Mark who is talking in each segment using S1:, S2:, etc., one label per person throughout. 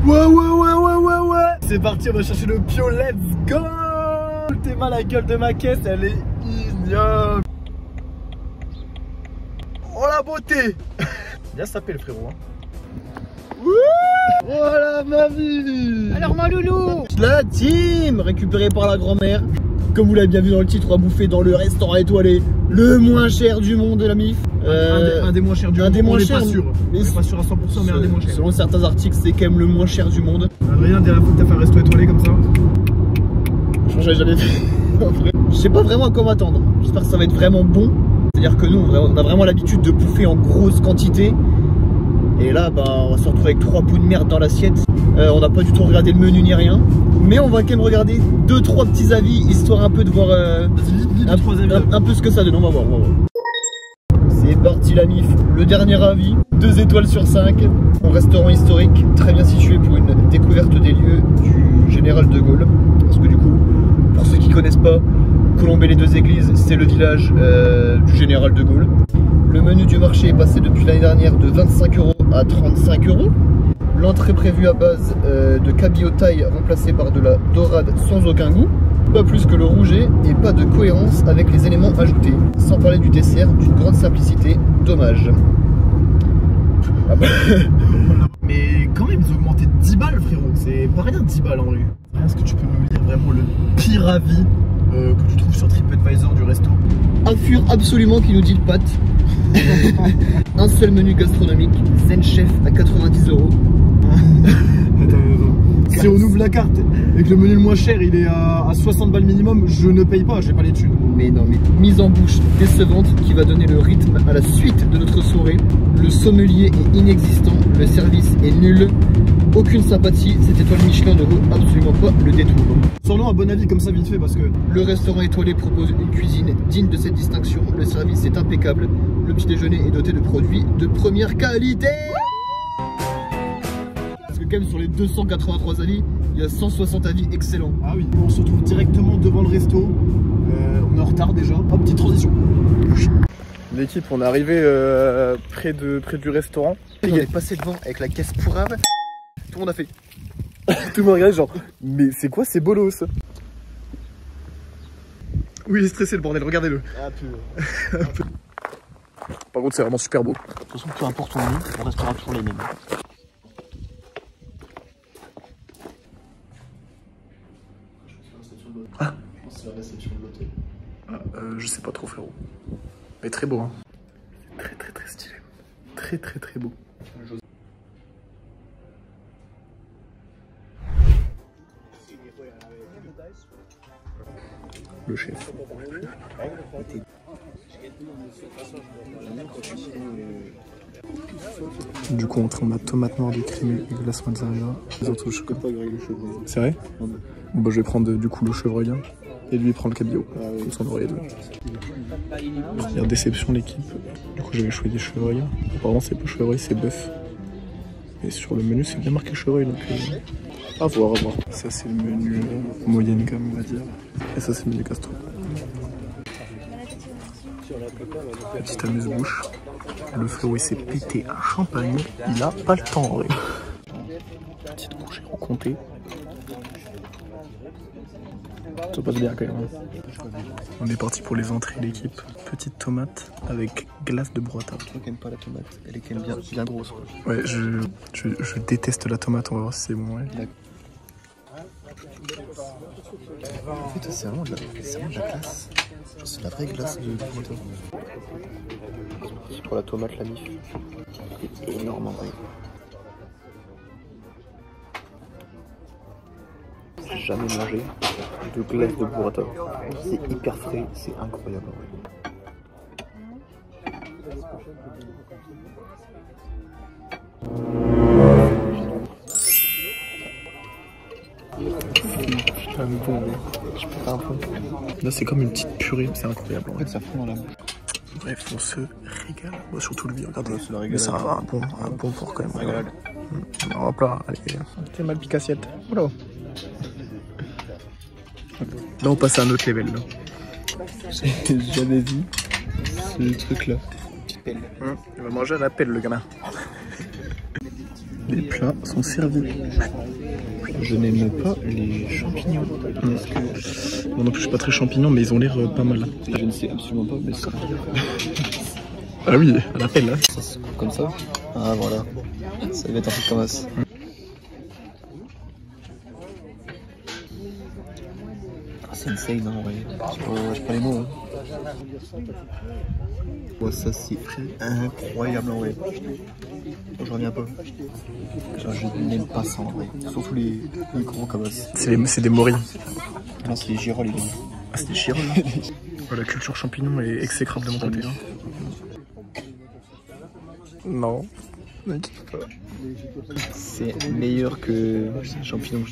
S1: Ouais. C'est parti, on va chercher le Pio, let's go. T'es mal, la gueule de ma caisse, elle est ignoble. Oh la beauté. Bien sapé le frérot hein. Voilà ma vie.
S2: Alors mon loulou,
S1: La team récupérée par la grand-mère. Comme vous l'avez bien vu dans le titre, on va bouffer dans le restaurant étoilé le moins cher du monde de la MIF.
S3: Un des moins chers du monde. On n'est pas sûr. On n'est pas sûr à 100%, mais un des moins chers.
S1: Selon certains articles, c'est quand même le moins cher du monde.
S3: Adrien, dernière fois que t'as fait un resto étoilé comme ça?
S1: J'avais jamais fait. Je sais pas vraiment à quoi m'attendre. J'espère que ça va être vraiment bon. C'est-à-dire que nous, on a vraiment l'habitude de bouffer en grosse quantité. Et là, bah, on va se retrouver avec 3 bouts de merde dans l'assiette. On n'a pas du tout regardé le menu ni rien. Mais on va quand même regarder 2-3 petits avis, histoire un peu de voir un peu ce que ça donne. On va voir. C'est parti la MIF. Le dernier avis, 2 étoiles sur 5. Un restaurant historique, très bien situé pour une découverte des lieux du Général de Gaulle. Parce que du coup, pour ceux qui ne connaissent pas, Colombey-les-Deux-Églises, c'est le village du Général de Gaulle. Le menu du marché est passé depuis l'année dernière de 25 € à 35 €. L'entrée prévue à base de cabillaud taille remplacée par de la dorade sans aucun goût. Pas plus que le rouget et pas de cohérence avec les éléments ajoutés. Sans parler du dessert, d'une grande simplicité. Dommage. Ah bah.
S3: Mais quand même, ils ont augmenté de 10 balles, frérot. C'est pas rien, 10 balles en rue. Est-ce que tu peux nous lire vraiment le pire avis que tu trouves sur TripAdvisor du resto?
S1: Un fur absolument qui nous dit le pâte. Un seul menu gastronomique. Zen Chef à 90 €.
S3: Attends. Si on ouvre la carte et que le menu le moins cher il est à 60 balles minimum, je ne paye pas, j'ai pas les thunes.
S1: Mais non, mais mise en bouche décevante qui va donner le rythme à la suite de notre soirée. Le sommelier est inexistant, le service est nul, aucune sympathie, cette étoile Michelin ne vaut absolument pas le détour.
S3: Sors-nous un bon avis comme ça vite fait parce que...
S1: Le restaurant étoilé propose une cuisine digne de cette distinction, le service est impeccable, le petit déjeuner est doté de produits de première qualité. Parce que quand même sur les 283 avis, il y a 160 avis excellents.
S3: Ah oui, on se retrouve directement devant le resto, on est en retard déjà, hop, petite transition.
S1: L'équipe, on est arrivé près du restaurant. On est passé devant avec la caisse pourrave. Tout le monde a fait. Tout le monde regarde genre, mais c'est quoi ces bolos? Oui, il est stressé le bordel, regardez-le. Un peu. Par contre, c'est vraiment super beau.
S2: de toute façon, peu importe où on est, on restera toujours les mêmes.
S1: Ah, je sais pas trop, frérot. Mais très beau, hein. Très stylé. Très beau. Le chef. Du coup, on trempe la tomate noire décrémée et glace mozzarella. Les autres, je connais pas le chevreuil. C'est vrai? Bon, bah, je vais prendre du coup le chevreuil et lui il prend le cabillaud. Comme ça, on aurait les deux. Il y a déception l'équipe. Du coup, j'avais choisi chevreuil. Apparemment, c'est pas chevreuil, c'est bœuf. Et sur le menu, c'est bien marqué chevreuil. Donc, à voir. Ça, c'est le menu moyenne gamme, on va dire. Et ça, c'est le menu gastro. Petite amuse-bouche. Le frérot il s'est pété un champagne, il a pas le temps en vrai. Petite bouchée au comté. Ça passe bien quand même. On est parti pour les entrées l'équipe. Petite tomate avec glace de burrata. Je n'aime pas la tomate, elle est quand même bien grosse. Quoi. Ouais, je déteste la tomate, on va voir si c'est bon. Ouais. En fait, c'est vraiment de la glace. C'est la vraie glace de burrata. Pour la tomate, la MIF est énorme en vrai. J'ai jamais mangé de glace de burrata. C'est hyper frais, c'est incroyable. Putain, bon, je peux pas un peu. Là, c'est comme une petite purée, c'est incroyable. En fait, ça fond dans la bouche. Bref, on se régale. Bon, surtout lui, regardez. Mais c'est un bon porc quand même. Régal. Hop là, allez. C'est mal pique assiette. Oula. Là, on passe à un autre level. J'ai jamais vu ce truc là. Petite pelle. Il va manger à la pelle, le gamin.
S3: Les plats sont servis. Je n'aime pas les champignons. Parce que... Moi non plus je suis pas très champignon, mais ils ont l'air pas mal.
S2: Je ne sais absolument pas, mais ça.
S3: Ah oui, à l'appel là.
S2: Ça se coupe comme ça. Ah voilà. Ça va être un truc comme ça. C'est insane, hein, ouais. J'ai pas les mots. Hein. Ouais, ça c'est incroyable en vrai. J'en reviens pas. Genre, je n'aime pas ça en vrai. Surtout les gros cabasses.
S3: C'est des morilles.
S2: Non, c'est les girolles, les gars.
S3: Ah, c'est des girolles. Oh, la culture champignon est exécrable de mon côté. Hein. Non.
S2: C'est meilleur que champignons.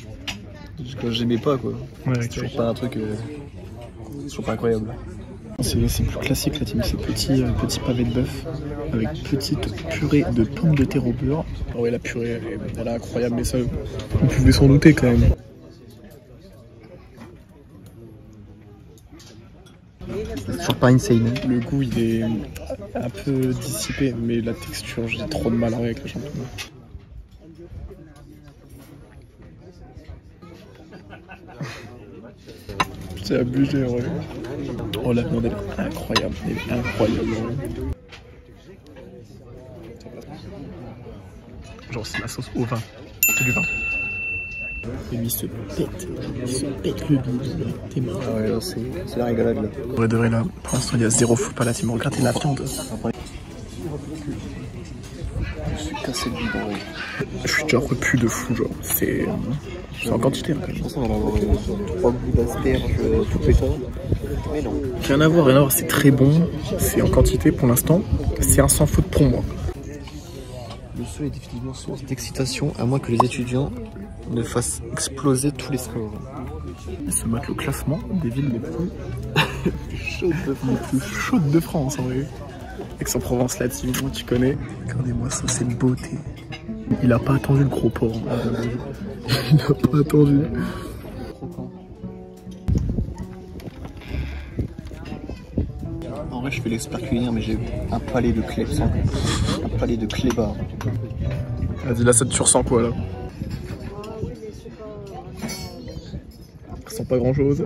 S2: Que j'aimais pas quoi.
S3: Ouais,
S2: c'est toujours pas un truc. C'est toujours pas incroyable.
S3: C'est plus classique la team, c'est petit pavé de bœuf avec petite purée de pommes de terre au beurre. Ah ouais, la purée elle est incroyable, mais ça vous pouvez s'en douter quand même.
S2: C'est toujours pas insane. Hein.
S3: Le goût il est un peu dissipé, mais la texture, j'ai trop de mal avec les champignons. C'est abusé, ouais. Oh la viande elle est incroyable, elle est incroyable. Ouais. Genre c'est la sauce au vin, c'est du vin. Et lui il se pète le bide, tes mains.
S2: Ah ouais là c'est la rigolade là.
S3: Ouais de vrai là, pour l'instant il y a zéro foot pas là, tu me regardes la viande.
S2: Je suis cassé le bide en vrai.
S3: Je suis déjà repu de fou genre, c'est en quantité hein, quand même.
S2: Je pense qu'on va avoir 3 bouts d'asperges tout pétant. Mais non.
S3: Rien à voir, c'est très bon, c'est en quantité pour l'instant, c'est un sans faute pour moi.
S2: Le seul est définitivement source d'excitation, à moins que les étudiants ne fassent exploser tous les scores.
S3: Ils se mettent le classement des villes les plus chaudes de France en vrai. Aix-en-Provence là, tu connais. Regardez-moi ça, c'est beauté. Il a pas attendu le gros porc. Il a pas attendu.
S2: En vrai, je fais l'expert culinaire, mais j'ai un palais de clébs. Un palais de clébards.
S3: Vas-y, là, ça tu ressens quoi là? Ça sent pas grand chose.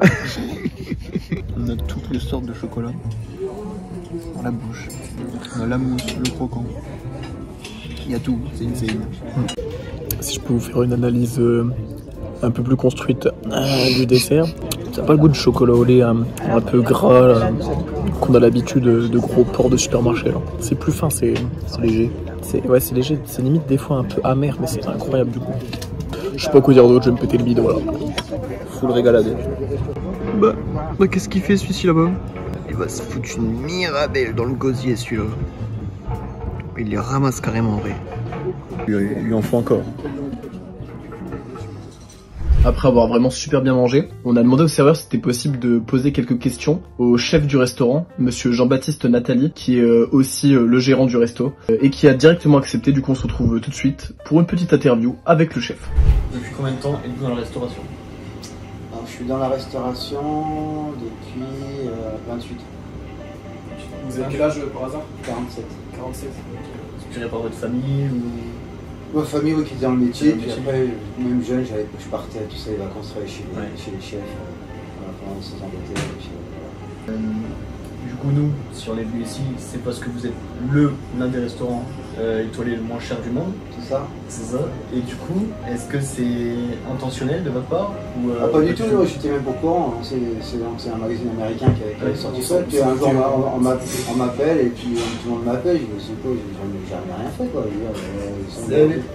S2: On a toutes les sortes de chocolat dans la bouche. On a la mousse, le croquant. Il y a tout, c'est insane.
S3: Si je peux vous faire une analyse un peu plus construite du dessert, ça n'a pas le goût de chocolat au lait un peu gras qu'on a l'habitude de gros porcs de supermarché. C'est plus fin, c'est léger. Ouais, c'est léger, c'est limite des fois un peu amer, mais c'est incroyable du coup. Je sais pas quoi dire d'autre, je vais me péter le bide, voilà.
S2: Full régalade. Bah qu'est-ce qu'il fait celui-ci là-bas? Il va se foutre une mirabelle dans le gosier celui-là. Il les ramasse carrément en vrai. Il lui en faut encore.
S3: Après avoir vraiment super bien mangé, on a demandé au serveur si c'était possible de poser quelques questions au chef du restaurant, monsieur Jean-Baptiste Nathalie, qui est aussi le gérant du resto, et qui a directement accepté. Du coup on se retrouve tout de suite pour une petite interview avec le chef.
S2: Depuis combien de temps êtes-vous dans la restauration?
S4: Alors, je suis dans la restauration depuis 28.
S3: Vous avez quel âge par hasard?
S4: 47.
S3: 47.
S2: Inspiré par votre famille ou...
S4: Ma famille qui était dans le métier, puis après, même jeune, je partais à tous ces vacances travailler chez les chefs pendant ces ans d'été.
S2: Du coup, nous, si on est venu ici, c'est parce que vous êtes l'un des restaurants étoilés le moins cher du monde.
S4: C'est ça?
S2: C'est ça. Et du coup, est-ce que c'est intentionnel de votre part ou,
S4: pas du tout, j'étais même pas au courant. C'est un magazine américain qui avait sorti ça. Puis un jour, on m'appelle et puis tout le monde m'appelle. Je me suis dit, j'ai rien fait quoi.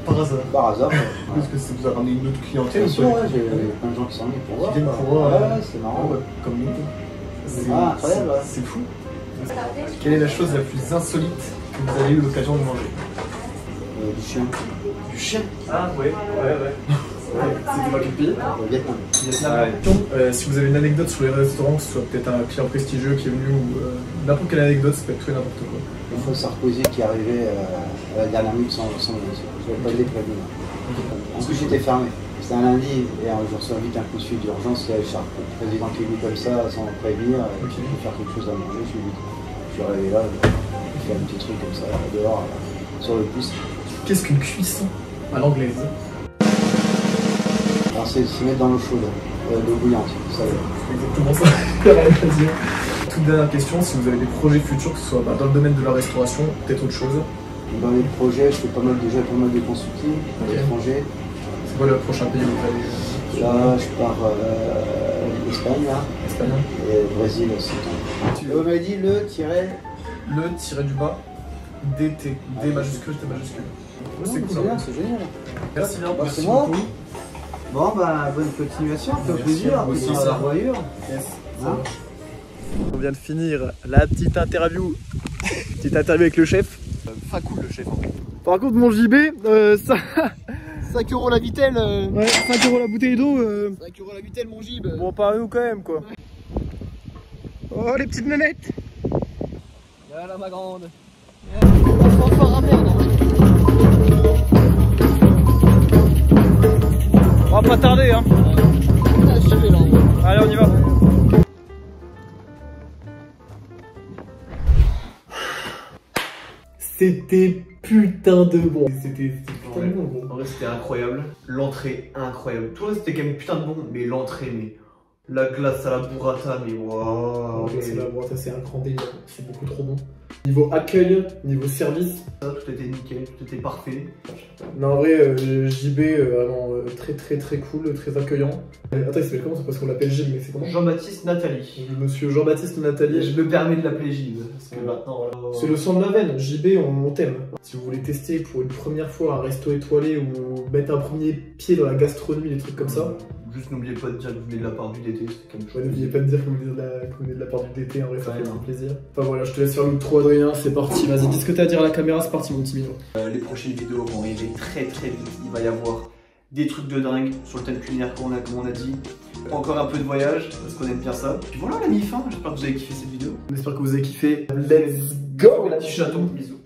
S2: Par hasard.
S4: Par hasard.
S2: Est-ce que ça vous a ramené une autre clientèle?
S4: Bien sûr, ouais, j'ai plein de gens qui sont venus pour voir.
S2: Qui viennent pour voir.
S4: Ouais, c'est marrant.
S2: Comme nous.
S4: Incroyable.
S2: C'est fou. Quelle est la chose la plus insolite que vous avez eu l'occasion de manger?
S4: Du chien.
S2: Du chien? Ah ouais.
S3: C'était dans quel pays?
S4: Au Vietnam.
S3: Si vous avez une anecdote sur les restaurants, que ce soit peut-être un client prestigieux qui est venu ou n'importe quelle anecdote, ça peut être tout et n'importe quoi.
S4: Une fois Sarkozy qui est arrivé à la dernière minute sans je n'avais pas été prévenu. En plus j'étais fermé. C'était un lundi et je reçois vite un coup de fil d'urgence. Il y a le président qui est venu comme ça sans prévenir. Il faut faire quelque chose à manger. Je suis arrivé là, je fais un petit truc comme ça dehors sur le pouce.
S3: Qu'est-ce qu'une cuisson? À l'anglaise.
S4: Alors c'est se mettre dans l'eau chaude, l'eau bouillante, ça
S3: Exactement ça. Rien à dire. Toute dernière question, si vous avez des projets futurs, que ce soit dans le domaine de la restauration, peut-être autre chose.
S4: Dans les projets, je fais pas mal de consulting à l'étranger.
S3: C'est quoi le prochain pays où vous allez?
S4: Là, je pars Espagne, là.
S3: Espagne.
S4: Et Brésil aussi. Vous m'avez dit le tiret
S3: du bas, DT. D majuscule, T majuscule. C'est cool,
S4: bien,
S3: hein.
S4: c'est génial.
S3: Merci bien,
S4: Bah,
S3: merci
S4: c'est moi.
S3: beaucoup.
S4: Bon, bah, bonne continuation, ça fait
S3: Merci,
S4: plaisir.
S3: vous aussi,
S4: Dans
S3: ça.
S4: la voiture.
S3: Yes.
S4: Hein?
S2: On vient de finir la petite interview. Petite interview avec le chef. Pas cool le chef. Par contre mon JB, ça...
S1: 5 € la vitelle.
S2: Ouais, 5 € la bouteille d'eau.
S1: 5 € la vitelle, mon gib.
S2: Bon, pas nous quand même quoi. Oh les petites mémettes.
S1: Voilà ma grande. On va encore à perdre.
S2: On va pas tarder hein. Allez on y va.
S3: C'était putain de bon. C'était putain de bon, gros.
S2: En vrai c'était incroyable. L'entrée incroyable. Tout le reste c'était quand même putain de bon. Mais l'entrée, mais la glace à la burrata, mais waouh.
S3: C'est la boîte, c'est un grand délire. C'est beaucoup trop bon. Niveau accueil, niveau service.
S2: Tout était nickel, tout était parfait.
S3: Non, en vrai, JB, vraiment très cool, très accueillant. Attends, il s'appelle comment? C'est parce qu'on l'appelle JB, mais c'est comment?
S2: Jean-Baptiste Nathalie.
S3: Monsieur Jean-Baptiste Nathalie.
S2: Je me permets de l'appeler Gilles. Parce que maintenant, voilà.
S3: C'est le sang de la veine. JB, on t'aime. Si vous voulez tester pour une première fois un resto étoilé ou mettre un premier pied dans la gastronomie, des trucs comme ça.
S2: Juste n'oubliez pas de dire que vous venez de la part du DT, c'est quand même
S3: Ouais, n'oubliez pas de dire que vous venez de la part du DT, en vrai, ça fait un plaisir. Enfin voilà, je te laisse faire le trop Adrien, c'est parti. Vas-y, dis ce que t'as à dire à la caméra, c'est parti mon petit Mino.
S2: Les prochaines vidéos vont arriver très vite. Il va y avoir des trucs de dingue sur le thème culinaire comme on a dit. Encore un peu de voyage, parce qu'on aime bien ça. Puis voilà la mi-fin, j'espère que vous avez kiffé cette vidéo.
S3: On espère que vous avez kiffé. Let's go!
S2: Petit chaton, bisous.